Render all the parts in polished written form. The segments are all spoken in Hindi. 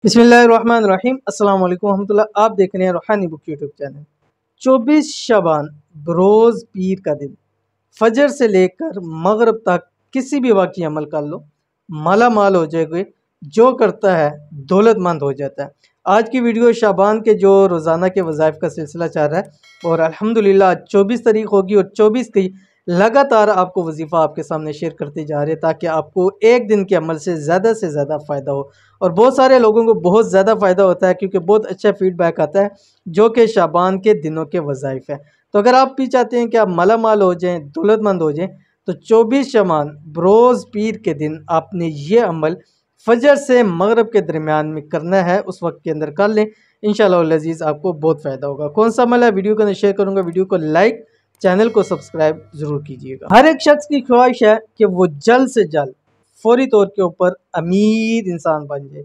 बिस्मिल्लाहिर्रहमानिर्रहीम अस्सलाम वालेकुम रहमतुल्लाह। आप देख रहे हैं रूहानी बुक यूट्यूब चैनल। 24 शाबान बरोज़ पीर का दिन, फजर से लेकर मगरब तक किसी भी वक्त अमल कर लो, माला माल हो जाएगा। जो करता है दौलतमंद हो जाता है। आज की वीडियो शाबान के जो रोज़ाना के वज़ाइफ का सिलसिला चल रहा है और अल्हम्दुलिल्लाह 24 तारीख होगी और 24 की लगातार आपको वजीफ़ा आपके सामने शेयर करते जा रहे हैं ताकि आपको एक दिन के अमल से ज़्यादा फ़ायदा हो। और बहुत सारे लोगों को बहुत ज़्यादा फ़ायदा होता है क्योंकि बहुत अच्छा फ़ीडबैक आता है जो कि शाबान के दिनों के वज़ाइफ है। तो अगर आप भी चाहते हैं कि आप माला माल हो जाएँ, दौलतमंद हो जाएँ, तो 24 शाबान बरोज़ पीर के दिन आपने ये अमल फजर से मगरब के दरमियान में करना है, उस वक्त के अंदर कर लें। इंशाअल्लाह अज़ीज़ आपको बहुत फ़ायदा होगा। कौन सा अमल है वीडियो को शेयर करूँगा, वीडियो को लाइक, चैनल को सब्सक्राइब ज़रूर कीजिएगा। हर एक शख्स की ख्वाहिश है कि वो जल्द से जल्द फौरी तौर के ऊपर अमीर इंसान बन जाए,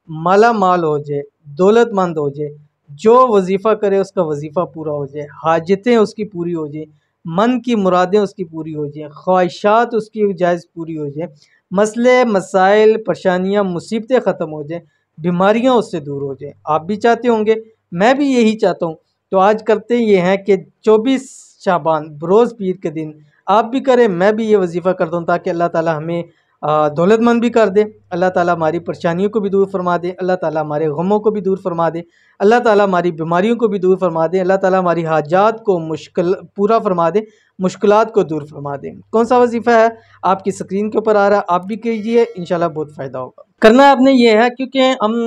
माला माल हो जाए, दौलतमंद हो जाए, जो वजीफ़ा करे उसका वजीफ़ा पूरा हो जाए, हाजतें उसकी पूरी हो जाए, मन की मुरादें उसकी पूरी हो जाए, ख्वाहिशात उसकी जायज़ पूरी हो जाए, मसले मसाइल परेशानियाँ मुसीबतें ख़त्म हो जाएँ, बीमारियाँ उससे दूर हो जाएँ। आप भी चाहते होंगे, मैं भी यही चाहता हूँ। तो आज करते ये हैं कि 24 शाबान बरोज़ पीर के दिन आप भी करें, मैं भी ये वजीफ़ा करता हूँ ताकि अल्लाह ताला हमें दौलतमंद भी कर दे, अल्लाह ताला हमारी परेशानियों को भी दूर फरमा दे, अल्लाह ताला हमारे गमों को भी दूर फरमा दे, अल्लाह ताला हमारी बीमारियों को भी दूर फरमा दे, अल्लाह ताला हमारी हाजात को मुश्किल पूरा फरमा दे, मुश्किलात को दूर फरमा दे। कौन सा वजीफ़ा है आपकी स्क्रीन के ऊपर आ रहा है, आप भी कीजिए, इंशाल्लाह बहुत फ़ायदा होगा। करना आपने ये है क्योंकि हम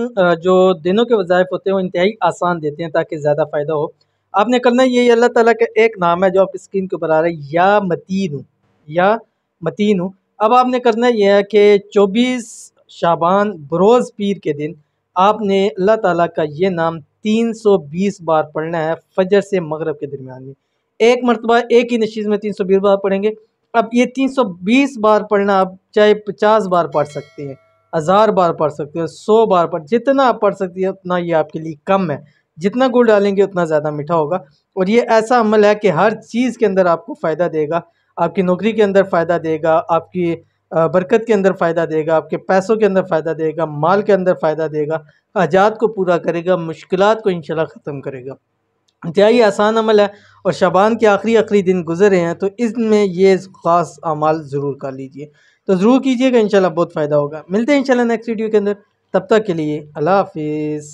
जो दिनों के वज़ाइफ होते हैं वो इंतहाई आसान देते हैं ताकि ज़्यादा फ़ायदा हो। आपने करना ये अल्लाह ताला का एक नाम है जो आपकी स्क्रीन के ऊपर आ रहा है, या मतीन हूँ, या मतीन हूँ। अब आपने करना यह है कि 24 शाबान बरोज़ पीर के दिन आपने अल्लाह ताला का ये नाम 320 बार पढ़ना है फजर से मगरब के दरमियान में। एक मरतबा एक ही नशीज़ में 320 बार पढ़ेंगे। अब ये 320 बार पढ़ना, आप चाहे 50 बार पढ़ सकते हैं, 1000 बार पढ़ सकते हैं, 100 बार पढ़, जितना आप पढ़ सकते हैं उतना ये आपके लिए कम है। जितना गुड़ डालेंगे उतना ज़्यादा मीठा होगा। और ये ऐसा अमल है कि हर चीज़ के अंदर आपको फ़ायदा देगा। आपकी नौकरी के अंदर फ़ायदा देगा, आपकी बरकत के अंदर फ़ायदा देगा, आपके पैसों के अंदर फ़ायदा देगा, माल के अंदर फ़ायदा देगा, हाजात को पूरा करेगा, मुश्किलात को इंशाल्लाह ख़त्म करेगा। इंतहाई आसान अमल है और शाबान के आखिरी दिन गुजरे हैं तो इसमें ये ख़ास अमाल ज़रूर कर लीजिए। तो ज़रूर कीजिएगा, इंशाल्लाह बहुत फ़ायदा होगा। मिलते हैं इंशाल्लाह नेक्स्ट वीडियो के अंदर, तब तक के लिए अल्लाह हाफ़िज़।